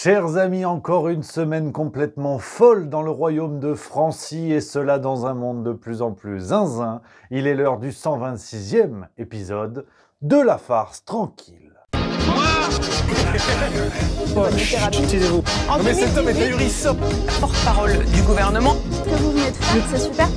Chers amis, encore une semaine complètement folle dans le royaume de Francie et cela dans un monde de plus en plus zinzin. Il est l'heure du 126e épisode de La Farce Tranquille. Excusez-vous. En Mais cet homme est 2018, ahurissant. porte-parole du gouvernement. Ce que vous venez de faire, c'est super.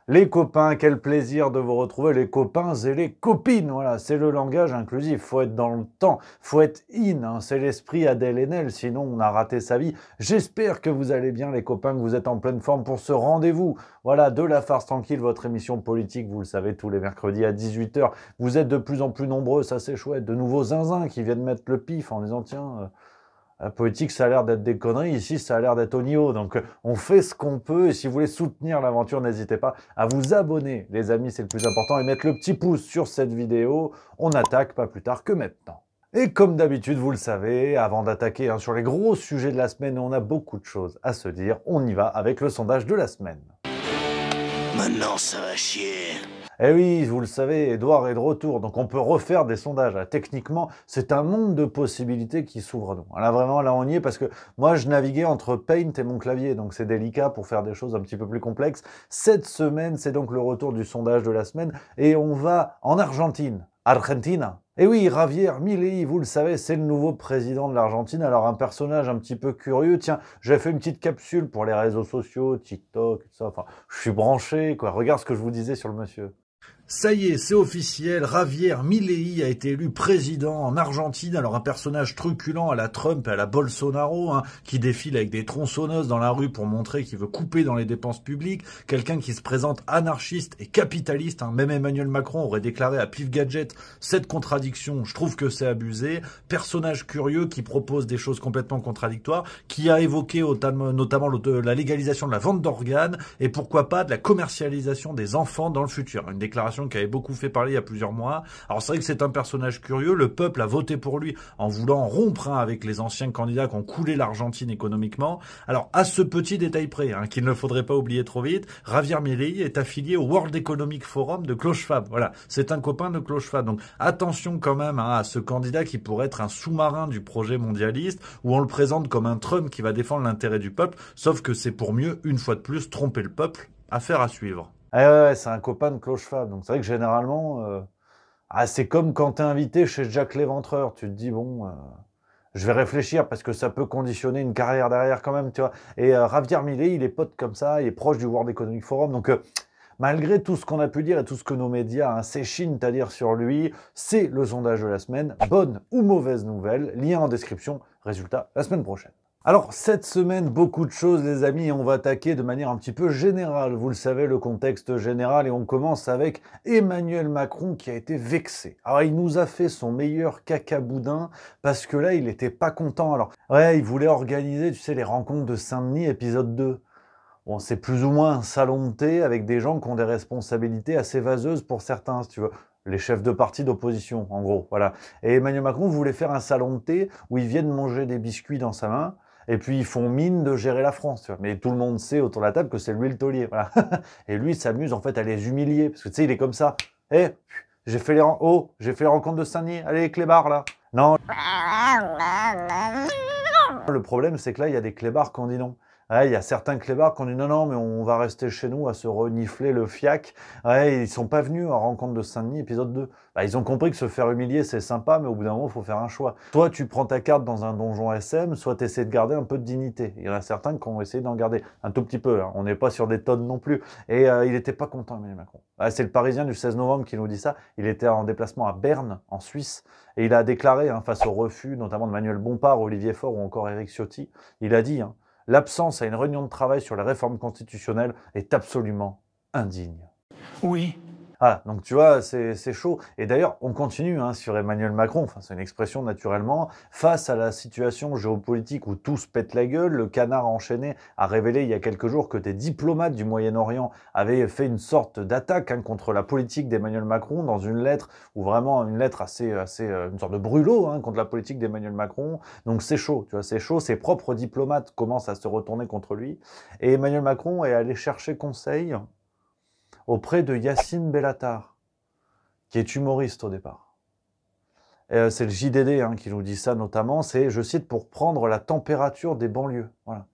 Les copains, quel plaisir de vous retrouver, les copains et les copines. Voilà, c'est le langage inclusif, faut être dans le temps, faut être in, hein. C'est l'esprit Adèle Haenel, sinon on a raté sa vie. J'espère que vous allez bien les copains, que vous êtes en pleine forme pour ce rendez-vous. Voilà, de La Farce Tranquille, votre émission politique, vous le savez, tous les mercredis à 18 h. Vous êtes de plus en plus nombreux, ça c'est chouette. De nouveaux zinzins qui viennent mettre le pif en disant tiens... La politique, ça a l'air d'être des conneries. Ici, ça a l'air d'être au niveau. Donc, on fait ce qu'on peut. Et si vous voulez soutenir l'aventure, n'hésitez pas à vous abonner. Les amis, c'est le plus important. Et mettre le petit pouce sur cette vidéo. On attaque pas plus tard que maintenant. Et comme d'habitude, vous le savez, avant d'attaquer sur les gros sujets de la semaine, on a beaucoup de choses à se dire. On y va avec le sondage de la semaine. Maintenant, ça va chier. Eh oui, vous le savez, Edouard est de retour, donc on peut refaire des sondages. Techniquement, c'est un monde de possibilités qui s'ouvre à nous. Là, vraiment, là, on y est, parce que moi, je naviguais entre Paint et mon clavier, donc c'est délicat pour faire des choses un petit peu plus complexes. Cette semaine, c'est donc le retour du sondage de la semaine, et on va en Argentine. Argentina. Et oui, Javier Milei, vous le savez, c'est le nouveau président de l'Argentine. Alors, un personnage un petit peu curieux. Tiens, j'ai fait une petite capsule pour les réseaux sociaux, TikTok, tout ça. Enfin, je suis branché, quoi. Regarde ce que je vous disais sur le monsieur. Ça y est, c'est officiel, Javier Milei a été élu président en Argentine. Alors un personnage truculent à la Trump et à la Bolsonaro, qui défile avec des tronçonneuses dans la rue pour montrer qu'il veut couper dans les dépenses publiques. Quelqu'un qui se présente anarchiste et capitaliste. Même Emmanuel Macron aurait déclaré à Pif Gadget cette contradiction. Je trouve que c'est abusé. Personnage curieux qui propose des choses complètement contradictoires, qui a évoqué notamment la légalisation de la vente d'organes et pourquoi pas de la commercialisation des enfants dans le futur. Une déclaration qui avait beaucoup fait parler il y a plusieurs mois. Alors c'est vrai que c'est un personnage curieux, le peuple a voté pour lui en voulant rompre avec les anciens candidats qui ont coulé l'Argentine économiquement. Alors à ce petit détail près, qu'il ne faudrait pas oublier trop vite, Javier Milei est affilié au World Economic Forum de Klaus Schwab. Voilà, c'est un copain de Klaus Schwab. Donc attention quand même à ce candidat qui pourrait être un sous-marin du projet mondialiste, où on le présente comme un Trump qui va défendre l'intérêt du peuple, sauf que c'est pour mieux, une fois de plus, tromper le peuple. Affaire à suivre. Ouais, c'est un copain de Klaus Schwab. Donc c'est vrai que généralement, c'est comme quand t'es invité chez Jack l'Éventreur. Tu te dis, bon, je vais réfléchir parce que ça peut conditionner une carrière derrière quand même, tu vois. Et Javier Milei, il est pote comme ça, il est proche du World Economic Forum. Donc malgré tout ce qu'on a pu dire et tout ce que nos médias s'échinent à dire sur lui, c'est le sondage de la semaine. Bonne ou mauvaise nouvelle, lien en description, résultat la semaine prochaine. Alors, cette semaine, beaucoup de choses, les amis, et on va attaquer de manière un petit peu générale. Vous le savez, le contexte général, et on commence avec Emmanuel Macron qui a été vexé. Alors, il nous a fait son meilleur cacaboudin, parce que là, il était pas content. Alors, ouais, il voulait organiser, tu sais, les rencontres de Saint-Denis, épisode 2. Bon, c'est plus ou moins un salon de thé avec des gens qui ont des responsabilités assez vaseuses pour certains, si tu veux. Les chefs de parti d'opposition, en gros, voilà. Et Emmanuel Macron voulait faire un salon de thé où ils viennent manger des biscuits dans sa main, et puis ils font mine de gérer la France, tu vois. Mais tout le monde sait autour de la table que c'est lui le taulier, voilà. Et lui, il s'amuse en fait à les humilier, parce que tu sais, il est comme ça. J'ai fait les rencontres de Saint-Denis, allez les clébards là. Non. Le problème, c'est que là, il y a des clébards qui ont dit non. Ouais, il y a certains clébards qui ont dit non, mais on va rester chez nous à se renifler le fiac. Ouais, ils sont pas venus à Rencontre de Saint-Denis, épisode 2. Ils ont compris que se faire humilier, c'est sympa, mais au bout d'un moment, il faut faire un choix. Soit tu prends ta carte dans un donjon SM, soit tu essaies de garder un peu de dignité. Il y en a certains qui ont essayé d'en garder un tout petit peu. On n'est pas sur des tonnes non plus. Et il n'était pas content, Emmanuel Macron. C'est le Parisien du 16 novembre qui nous dit ça. Il était en déplacement à Berne, en Suisse, et il a déclaré, face au refus, notamment de Manuel Bompard, Olivier Faure ou encore Éric Ciotti, il a dit... L'absence à une réunion de travail sur les réformes constitutionnelles est absolument indigne. Oui. Voilà, donc tu vois, c'est chaud. Et d'ailleurs, on continue sur Emmanuel Macron, c'est une expression naturellement, face à la situation géopolitique où tout se pète la gueule. Le Canard enchaîné a révélé il y a quelques jours que des diplomates du Moyen-Orient avaient fait une sorte d'attaque contre la politique d'Emmanuel Macron dans une lettre, ou vraiment une lettre assez une sorte de brûlot contre la politique d'Emmanuel Macron. Donc c'est chaud, tu vois, c'est chaud. Ses propres diplomates commencent à se retourner contre lui. Et Emmanuel Macron est allé chercher conseil auprès de Yacine Bellatar, qui est humoriste au départ. C'est le JDD hein, qui nous dit ça notamment, c'est, je cite, pour prendre la température des banlieues. Voilà.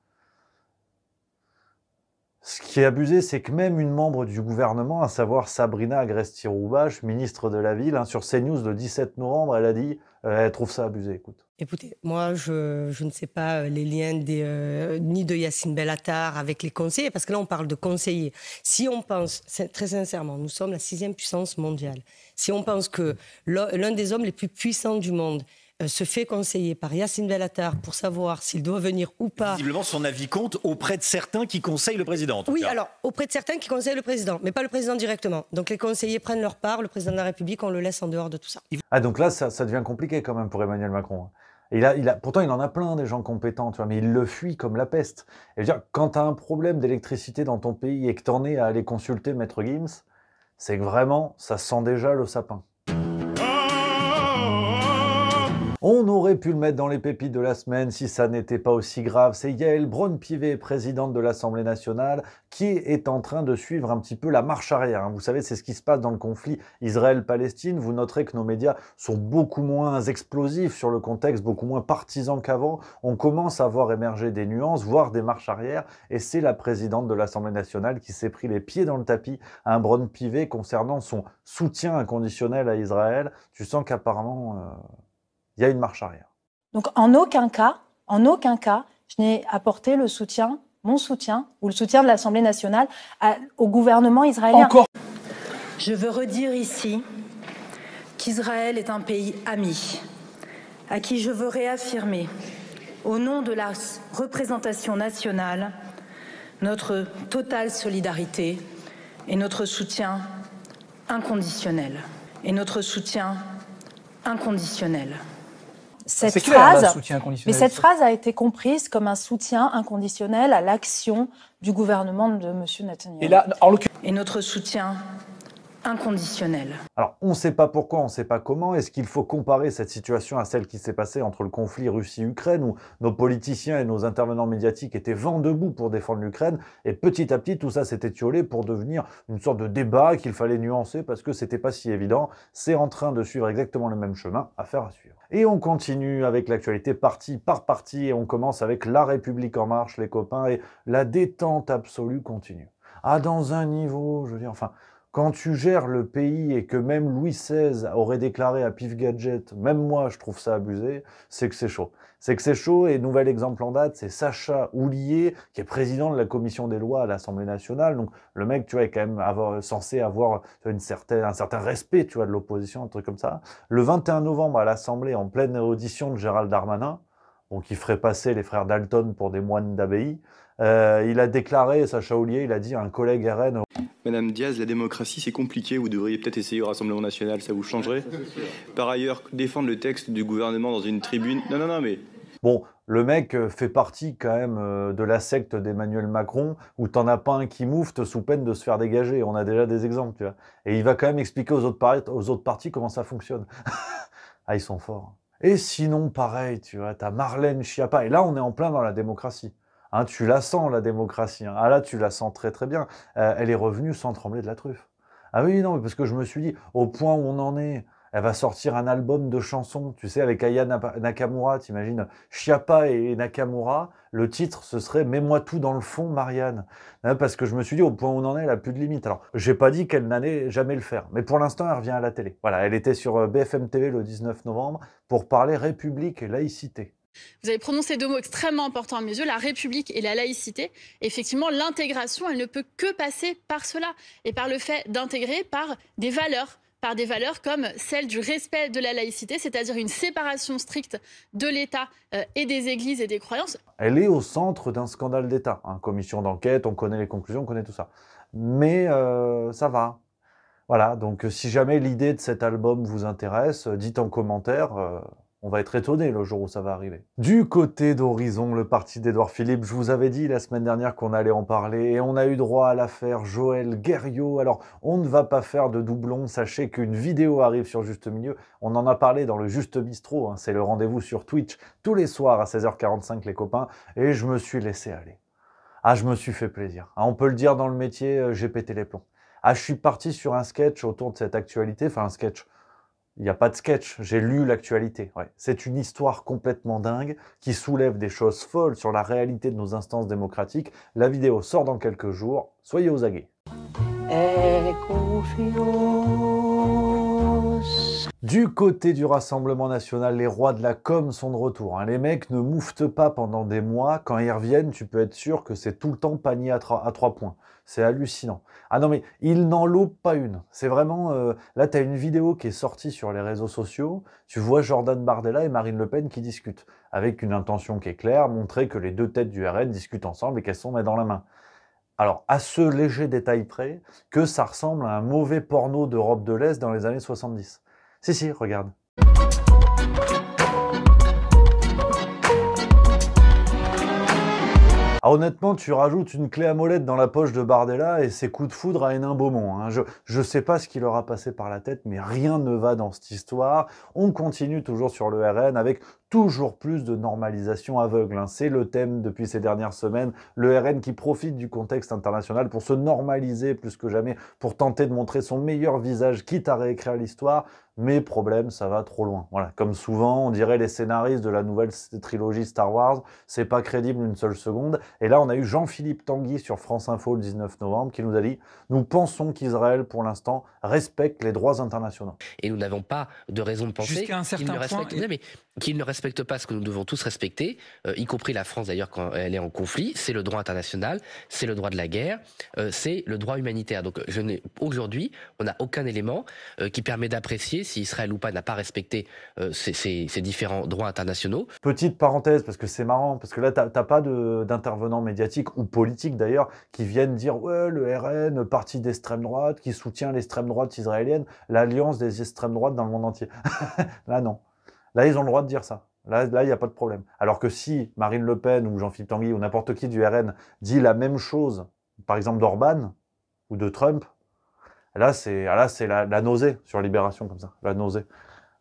Ce qui est abusé, c'est que même une membre du gouvernement, à savoir Sabrina Agresti-Roubache, ministre de la Ville, hein, sur CNews le 17 novembre, elle a dit elle trouve ça abusé, écoute. Écoutez, moi, je ne sais pas les liens ni de Yacine Bellatar avec les conseillers, parce que là, on parle de conseillers. Si on pense, très sincèrement, nous sommes la 6e puissance mondiale. Si on pense que l'un des hommes les plus puissants du monde se fait conseiller par Yacine Bellatar pour savoir s'il doit venir ou pas. Visiblement, son avis compte auprès de certains qui conseillent le président. Oui, alors, auprès de certains qui conseillent le président, mais pas le président directement. Donc les conseillers prennent leur part, le président de la République, on le laisse en dehors de tout ça. Ah, donc là, ça devient compliqué quand même pour Emmanuel Macron. Et pourtant, il en a plein des gens compétents, tu vois, mais il le fuit comme la peste. Et je veux dire, quand tu as un problème d'électricité dans ton pays et que tu en es à aller consulter Maître Gims, c'est que vraiment, ça sent déjà le sapin. On aurait pu le mettre dans les pépites de la semaine si ça n'était pas aussi grave. C'est Yael Braun-Pivet, présidente de l'Assemblée nationale, qui est en train de suivre un petit peu la marche arrière. Vous savez, c'est ce qui se passe dans le conflit Israël-Palestine. Vous noterez que nos médias sont beaucoup moins explosifs sur le contexte, beaucoup moins partisans qu'avant. On commence à voir émerger des nuances, voire des marches arrière. Et c'est la présidente de l'Assemblée nationale qui s'est pris les pieds dans le tapis à un Braun-Pivet concernant son soutien inconditionnel à Israël. Tu sens qu'apparemment... il y a une marche arrière. Donc en aucun cas, je n'ai apporté mon soutien ou le soutien de l'Assemblée nationale au gouvernement israélien. Encore. Je veux redire ici qu'Israël est un pays ami, à qui je veux réaffirmer, au nom de la représentation nationale, notre totale solidarité et notre soutien inconditionnel. Cette phrase a été comprise comme un soutien inconditionnel à l'action du gouvernement de M. Netanyahou. Et là, et notre soutien inconditionnel. Alors, on ne sait pas pourquoi, on ne sait pas comment. Est-ce qu'il faut comparer cette situation à celle qui s'est passée entre le conflit Russie-Ukraine, où nos politiciens et nos intervenants médiatiques étaient vent debout pour défendre l'Ukraine, et petit à petit, tout ça s'est étiolé pour devenir une sorte de débat qu'il fallait nuancer parce que c'était pas si évident. C'est en train de suivre exactement le même chemin, affaire à suivre. Et on continue avec l'actualité parti par parti, et on commence avec La République En Marche, les copains, et la détente absolue continue. Ah, dans un niveau, je veux dire, enfin... Quand tu gères le pays et que même Louis XVI aurait déclaré à Pif Gadget, même moi je trouve ça abusé, c'est que c'est chaud. C'est que c'est chaud, et nouvel exemple en date, c'est Sacha Houlier, qui est président de la commission des lois à l'Assemblée nationale. Donc le mec, tu vois, est quand même censé avoir un certain respect, tu vois, de l'opposition, un truc comme ça. Le 21 novembre à l'Assemblée, en pleine audition de Gérald Darmanin, donc qui ferait passer les frères Dalton pour des moines d'abbaye, il a déclaré, Sacha Houlier, il a dit à un collègue RN... Madame Diaz, la démocratie c'est compliqué, vous devriez peut-être essayer au Rassemblement national, ça vous changerait. Par ailleurs, défendre le texte du gouvernement dans une tribune... Non, mais... Bon, le mec fait partie quand même de la secte d'Emmanuel Macron, où t'en as pas un qui moufte sous peine de se faire dégager. On a déjà des exemples, tu vois. Et il va quand même expliquer aux autres partis comment ça fonctionne. Ah, ils sont forts. Et sinon, pareil, tu vois, t'as Marlène Schiappa, et là on est en plein dans la démocratie. Hein, tu la sens, la démocratie. Hein. Ah là, tu la sens très très bien. Elle est revenue sans trembler de la truffe. Ah oui, non, parce que je me suis dit, au point où on en est, elle va sortir un album de chansons, tu sais, avec Aya Nakamura, t'imagines, Schiappa et Nakamura, le titre, ce serait « Mets-moi tout dans le fond, Marianne ». Parce que je me suis dit, au point où on en est, elle n'a plus de limite. Alors, j'ai pas dit qu'elle n'allait jamais le faire, mais pour l'instant, elle revient à la télé. Voilà, elle était sur BFM TV le 19 novembre pour parler République et laïcité. Vous avez prononcé deux mots extrêmement importants à mes yeux, la République et la laïcité. Effectivement, l'intégration, elle ne peut que passer par cela et par le fait d'intégrer par des valeurs comme celle du respect de la laïcité, c'est-à-dire une séparation stricte de l'État et des églises et des croyances. Elle est au centre d'un scandale d'État. Hein, commission d'enquête, on connaît les conclusions, on connaît tout ça. Mais ça va. Voilà, donc si jamais l'idée de cet album vous intéresse, dites en commentaire... on va être étonné le jour où ça va arriver. Du côté d'Horizon, le parti d'Édouard Philippe, je vous avais dit la semaine dernière qu'on allait en parler, et on a eu droit à l'affaire Joël Guerriau. Alors, on ne va pas faire de doublons, sachez qu'une vidéo arrive sur Juste Milieu. On en a parlé dans le Juste Bistrot, hein, c'est le rendez-vous sur Twitch, tous les soirs à 16h45 les copains, et je me suis laissé aller. Ah, je me suis fait plaisir. Ah, on peut le dire dans le métier, j'ai pété les plombs. Ah, je suis parti sur un sketch autour de cette actualité, enfin un sketch... Il n'y a pas de sketch, j'ai lu l'actualité. Ouais. C'est une histoire complètement dingue qui soulève des choses folles sur la réalité de nos instances démocratiques. La vidéo sort dans quelques jours, soyez aux aguets. Du côté du Rassemblement national, les rois de la com sont de retour. Les mecs ne mouftent pas pendant des mois. Quand ils reviennent, tu peux être sûr que c'est tout le temps panier à 3 points. C'est hallucinant. Ah non mais, ils n'en loupent pas une. C'est vraiment... là, tu as une vidéo qui est sortie sur les réseaux sociaux. Tu vois Jordan Bardella et Marine Le Pen qui discutent. Avec une intention qui est claire, montrer que les deux têtes du RN discutent ensemble et qu'elles sont main dans la main. Alors, à ce léger détail près, que ça ressemble à un mauvais porno d'Europe de l'Est dans les années 70. Si, regarde. Ah, honnêtement, tu rajoutes une clé à molette dans la poche de Bardella et c'est coup de foudre à Hénin-Beaumont. Je sais pas ce qui leur a passé par la tête, mais rien ne va dans cette histoire. On continue toujours sur le RN avec toujours plus de normalisation aveugle. C'est le thème depuis ces dernières semaines. Le RN qui profite du contexte international pour se normaliser plus que jamais, pour tenter de montrer son meilleur visage, quitte à réécrire l'histoire. Mais problème, ça va trop loin. Voilà, comme souvent, on dirait les scénaristes de la nouvelle trilogie Star Wars, c'est pas crédible une seule seconde. Et là, on a eu Jean-Philippe Tanguy sur France Info le 19 novembre qui nous a dit « Nous pensons qu'Israël, pour l'instant, respecte les droits internationaux. » Et nous n'avons pas de raison de penser qu'il ne respecte pas ce que nous devons tous respecter, y compris la France d'ailleurs quand elle est en conflit. C'est le droit international, c'est le droit de la guerre, c'est le droit humanitaire. Donc aujourd'hui, on n'a aucun élément qui permet d'apprécier si Israël ou pas n'a pas respecté ces différents droits internationaux. Petite parenthèse, parce que c'est marrant, parce que là, t'as pas d'intervenants médiatiques ou politiques d'ailleurs qui viennent dire « Ouais, le RN, parti d'extrême droite, qui soutient l'extrême droite israélienne, l'alliance des extrêmes droites dans le monde entier. » Là, non. Là, ils ont le droit de dire ça. Là, il n'y a pas de problème. Alors que si Marine Le Pen ou Jean-Philippe Tanguy ou n'importe qui du RN dit la même chose, par exemple d'Orban ou de Trump, là, c'est la nausée sur Libération, comme ça. La nausée.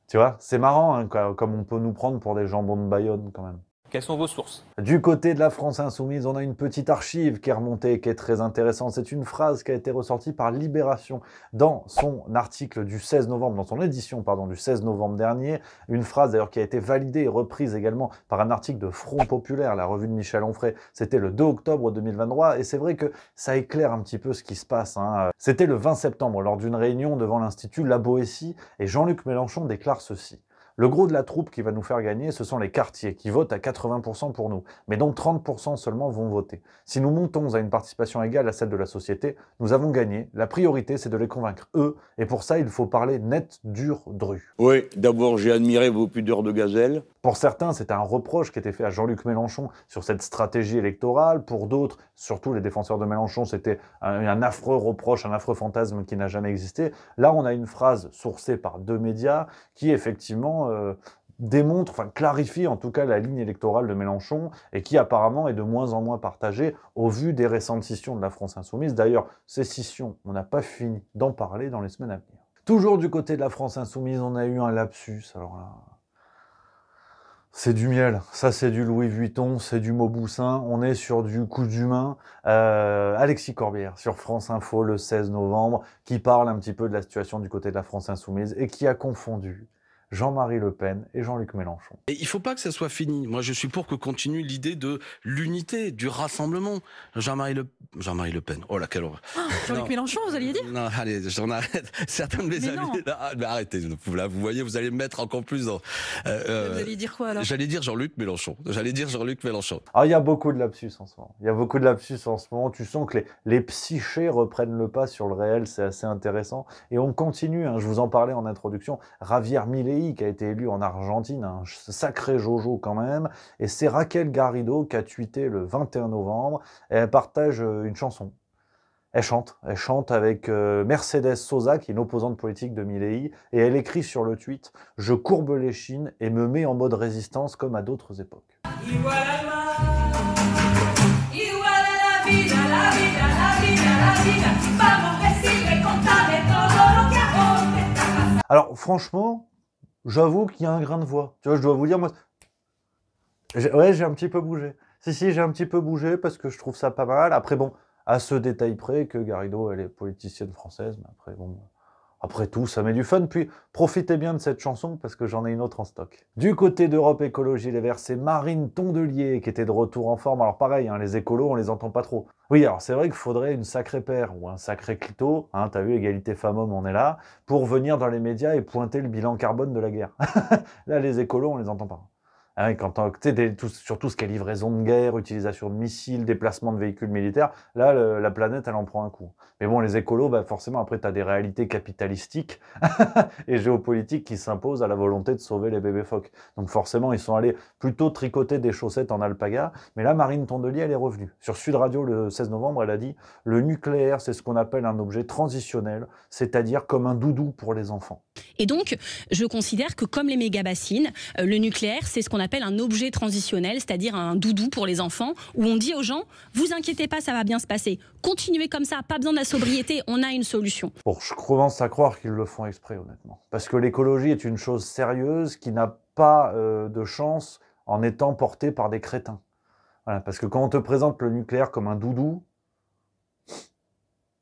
Tu vois, c'est marrant, comme on peut nous prendre pour des jambons de Bayonne, quand même. Quelles sont vos sources? Du côté de la France Insoumise, on a une petite archive qui est remontée, qui est très intéressante. C'est une phrase qui a été ressortie par Libération dans son article du 16 novembre, dans son édition, pardon, du 16 novembre dernier. Une phrase d'ailleurs qui a été validée et reprise également par un article de Front Populaire, la revue de Michel Onfray. C'était le 2 octobre 2023 et c'est vrai que ça éclaire un petit peu ce qui se passe. C'était le 20 septembre lors d'une réunion devant l'Institut La Boétie et Jean-Luc Mélenchon déclare ceci. Le gros de la troupe qui va nous faire gagner, ce sont les quartiers qui votent à 80% pour nous, mais dont 30% seulement vont voter. Si nous montons à une participation égale à celle de la société, nous avons gagné. La priorité, c'est de les convaincre, eux, et pour ça, il faut parler net, dur, dru. Oui, d'abord, j'ai admiré vos pudeurs de gazelle. Pour certains, c'était un reproche qui était fait à Jean-Luc Mélenchon sur cette stratégie électorale. Pour d'autres, surtout les défenseurs de Mélenchon, c'était un affreux reproche, un affreux fantasme qui n'a jamais existé. Là, on a une phrase sourcée par 2 médias qui, effectivement, démontre, enfin clarifie en tout cas la ligne électorale de Mélenchon et qui apparemment est de moins en moins partagée au vu des récentes scissions de la France Insoumise. D'ailleurs, ces scissions, on n'a pas fini d'en parler dans les semaines à venir. Toujours du côté de la France Insoumise, on a eu un lapsus, alors là... C'est du miel, ça c'est du Louis Vuitton, c'est du Mauboussin, on est sur du coup d'humain. Alexis Corbière sur France Info le 16 novembre, qui parle un petit peu de la situation du côté de la France Insoumise et qui a confondu Jean-Marie Le Pen et Jean-Luc Mélenchon. Et il ne faut pas que ça soit fini. Moi, je suis pour que continue l'idée de l'unité, du rassemblement. Jean-Marie Le Pen. Oh là, quelle horreur. Jean-Luc Mélenchon, vous alliez dire? Non, allez, j'en arrête. Certains de mes amis... mais arrêtez, là, vous voyez, vous allez me mettre encore plus dans... vous alliez dire quoi, alors? J'allais dire Jean-Luc Mélenchon. Ah, il y a beaucoup de lapsus en ce moment. Tu sens que les psychés reprennent le pas sur le réel, c'est assez intéressant. Et on continue, je vous en parlais en introduction, Javier Milei, qui a été élu en Argentine, un sacré Jojo quand même, et c'est Raquel Garrido qui a tweeté le 21 novembre, et elle partage une chanson. Elle chante avec Mercedes Sosa, qui est une opposante politique de Milei, et elle écrit sur le tweet « Je courbe l'échine et me mets en mode résistance comme à d'autres époques ». Alors franchement, j'avoue qu'il y a un grain de voix. Tu vois, je dois vous dire, moi... Ouais, j'ai un petit peu bougé. Si, j'ai un petit peu bougé parce que je trouve ça pas mal. Après, bon, à ce détail près que Garrido, elle est politicienne française, mais après, bon... Après tout, ça met du fun, puis profitez bien de cette chanson parce que j'en ai une autre en stock. Du côté d'Europe Écologie Les Verts, c'est Marine Tondelier qui était de retour en forme. Alors pareil, hein, les écolos, on les entend pas trop. Oui, alors c'est vrai qu'il faudrait une sacrée paire ou un sacré clito, hein, t'as vu, égalité femmes-hommes, on est là, pour venir dans les médias et pointer le bilan carbone de la guerre. Là, les écolos, on les entend pas. Hein, sur tout ce qui est livraison de guerre, utilisation de missiles, déplacement de véhicules militaires, là, la planète, elle en prend un coup. Mais bon, les écolos, bah, forcément, après, tu as des réalités capitalistiques et géopolitiques qui s'imposent à la volonté de sauver les bébés phoques. Donc forcément, ils sont allés plutôt tricoter des chaussettes en alpaga. Mais là, Marine Tondelier, elle est revenue. Sur Sud Radio, le 16 novembre, elle a dit « Le nucléaire, c'est ce qu'on appelle un objet transitionnel, c'est-à-dire comme un doudou pour les enfants. » Et donc, je considère que comme les méga-bassines, le nucléaire, c'est ce qu'on appelle un objet transitionnel, c'est-à-dire un doudou pour les enfants, où on dit aux gens, vous inquiétez pas, ça va bien se passer. Continuez comme ça, pas besoin de la sobriété, on a une solution. Bon, je commence à croire qu'ils le font exprès, honnêtement. Parce que l'écologie est une chose sérieuse qui n'a pas de chance en étant portée par des crétins. Voilà, parce que quand on te présente le nucléaire comme un doudou,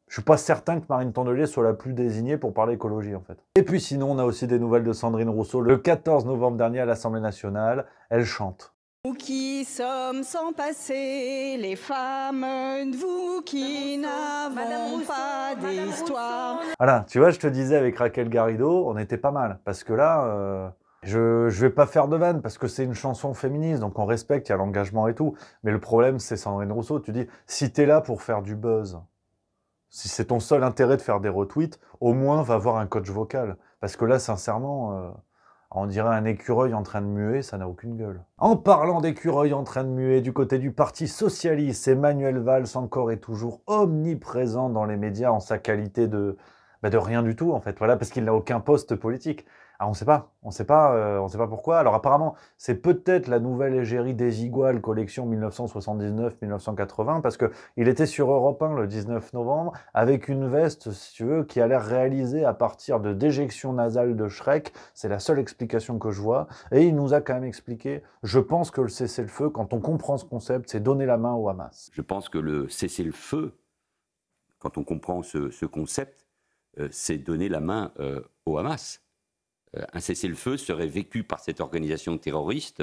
je suis pas certain que Marine Tondelier soit la plus désignée pour parler écologie, en fait. Et puis sinon, on a aussi des nouvelles de Sandrine Rousseau. Le 14 novembre dernier à l'Assemblée nationale, elle chante. Nous qui sommes sans passé, les femmes, vous qui n'avons pas d'histoire. Voilà, tu vois, je te disais avec Raquel Garrido, on était pas mal. Parce que là, je vais pas faire de vanne, parce que c'est une chanson féministe, donc on respecte, il y a l'engagement et tout. Mais le problème, c'est Sandrine Rousseau. Tu dis, si t'es là pour faire du buzz, si c'est ton seul intérêt de faire des retweets, au moins va voir un coach vocal. Parce que là, sincèrement, on dirait un écureuil en train de muer, ça n'a aucune gueule. En parlant d'écureuil en train de muer, du côté du Parti Socialiste, Emmanuel Valls encore et toujours omniprésent dans les médias en sa qualité de rien du tout, en fait. Voilà, parce qu'il n'a aucun poste politique. Ah, on sait pas pourquoi. Alors apparemment, c'est peut-être la nouvelle égérie des Iguales, collection 1979-1980, parce que il était sur Europe 1 le 19 novembre, avec une veste, si tu veux, qui a l'air réalisée à partir de déjections nasales de Shrek. C'est la seule explication que je vois. Et il nous a quand même expliqué, je pense que le cessez-le-feu, quand on comprend ce concept, c'est donner la main au Hamas. Je pense que le cessez-le-feu, quand on comprend ce concept, c'est donner la main au Hamas. Un cessez-le-feu serait vécu par cette organisation terroriste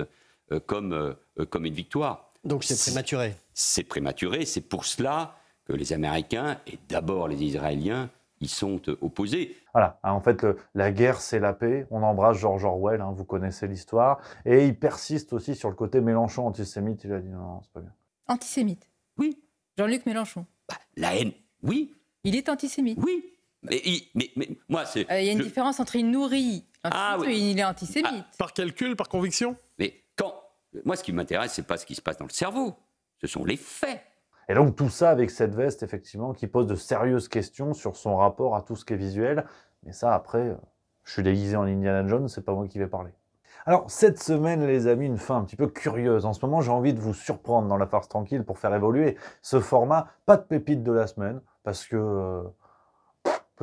comme une victoire. Donc c'est prématuré. C'est prématuré, c'est pour cela que les Américains, et d'abord les Israéliens, y sont opposés. Voilà, en fait, la guerre, c'est la paix. On embrasse George Orwell, hein, vous connaissez l'histoire. Et il persiste aussi sur le côté Mélenchon antisémite. Il a dit non, c'est pas bien. Antisémite. Oui. Jean-Luc Mélenchon. La haine, oui. Il est antisémite. Oui. Mais moi, c'est... Il y a une différence entre il nourrit et il est antisémite. Par calcul, par conviction? Mais moi, ce qui m'intéresse, c'est pas ce qui se passe dans le cerveau. Ce sont les faits. Et donc tout ça avec cette veste, effectivement, qui pose de sérieuses questions sur son rapport à tout ce qui est visuel. Mais ça, après, je suis déguisé en Indiana Jones, c'est pas moi qui vais parler. Alors, cette semaine, les amis, une fin un petit peu curieuse. En ce moment, j'ai envie de vous surprendre dans la farce tranquille pour faire évoluer ce format. Pas de pépite de la semaine, parce que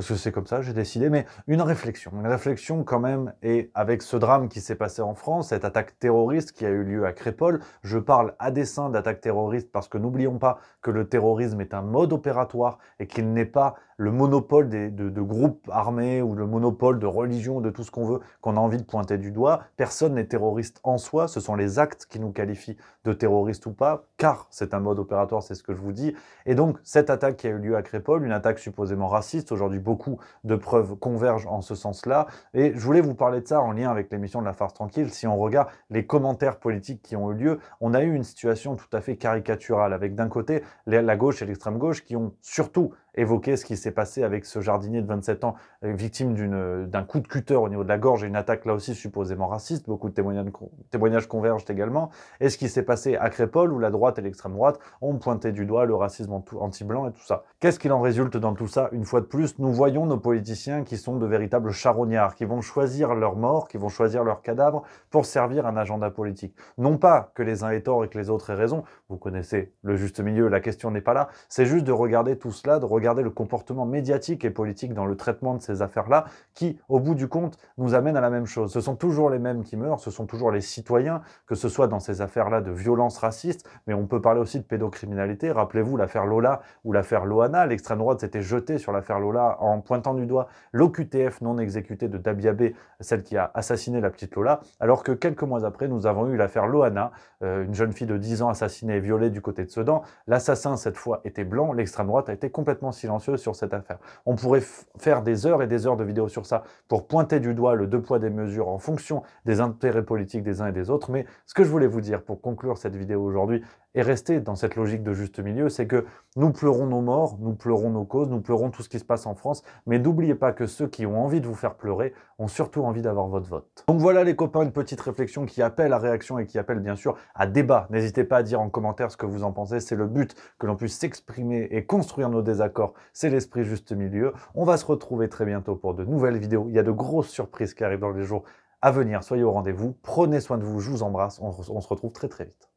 c'est comme ça, j'ai décidé, mais une réflexion quand même, et avec ce drame qui s'est passé en France, cette attaque terroriste qui a eu lieu à Crépol, je parle à dessein d'attaque terroriste parce que n'oublions pas que le terrorisme est un mode opératoire et qu'il n'est pas le monopole de groupes armés ou le monopole de religion, de tout ce qu'on veut, qu'on a envie de pointer du doigt. Personne n'est terroriste en soi, ce sont les actes qui nous qualifient de terroristes ou pas, car c'est un mode opératoire, c'est ce que je vous dis. Et donc, cette attaque qui a eu lieu à Crépol, une attaque supposément raciste, aujourd'hui beaucoup de preuves convergent en ce sens-là, et je voulais vous parler de ça en lien avec l'émission de la farce tranquille. Si on regarde les commentaires politiques qui ont eu lieu, on a eu une situation tout à fait caricaturale, avec d'un côté la gauche et l'extrême gauche qui ont surtout évoqué ce qui s'est passé avec ce jardinier de 27 ans, victime d'un coup de cutter au niveau de la gorge et une attaque là aussi supposément raciste. Beaucoup de témoignages convergent également. Et ce qui s'est passé à Crépol, où la droite et l'extrême droite ont pointé du doigt le racisme anti-blanc et tout ça. Qu'est-ce qu'il en résulte dans tout ça? Une fois de plus, nous voyons nos politiciens qui sont de véritables charognards, qui vont choisir leur mort, qui vont choisir leur cadavre pour servir un agenda politique. Non pas que les uns aient tort et que les autres aient raison, vous connaissez le juste milieu, la question n'est pas là, c'est juste de regarder tout cela, de regarder regardez le comportement médiatique et politique dans le traitement de ces affaires-là, qui, au bout du compte, nous amène à la même chose. Ce sont toujours les mêmes qui meurent, ce sont toujours les citoyens, que ce soit dans ces affaires-là de violence raciste, mais on peut parler aussi de pédocriminalité. Rappelez-vous l'affaire Lola ou l'affaire Loana. L'extrême droite s'était jetée sur l'affaire Lola en pointant du doigt l'OQTF non exécuté de Dabiabé, celle qui a assassiné la petite Lola, alors que quelques mois après, nous avons eu l'affaire Loana, une jeune fille de 10 ans assassinée et violée du côté de Sedan. L'assassin, cette fois, était blanc. L'extrême droite a été complètement silencieuse sur cette affaire. On pourrait faire des heures et des heures de vidéos sur ça pour pointer du doigt le deux poids des mesures en fonction des intérêts politiques des uns et des autres. Mais ce que je voulais vous dire pour conclure cette vidéo aujourd'hui et rester dans cette logique de juste milieu, c'est que nous pleurons nos morts, nous pleurons nos causes, nous pleurons tout ce qui se passe en France, mais n'oubliez pas que ceux qui ont envie de vous faire pleurer ont surtout envie d'avoir votre vote. Donc voilà les copains, une petite réflexion qui appelle à réaction et qui appelle bien sûr à débat. N'hésitez pas à dire en commentaire ce que vous en pensez, c'est le but que l'on puisse s'exprimer et construire nos désaccords, c'est l'esprit juste milieu. On va se retrouver très bientôt pour de nouvelles vidéos, il y a de grosses surprises qui arrivent dans les jours à venir, soyez au rendez-vous, prenez soin de vous, je vous embrasse, on se retrouve très très vite.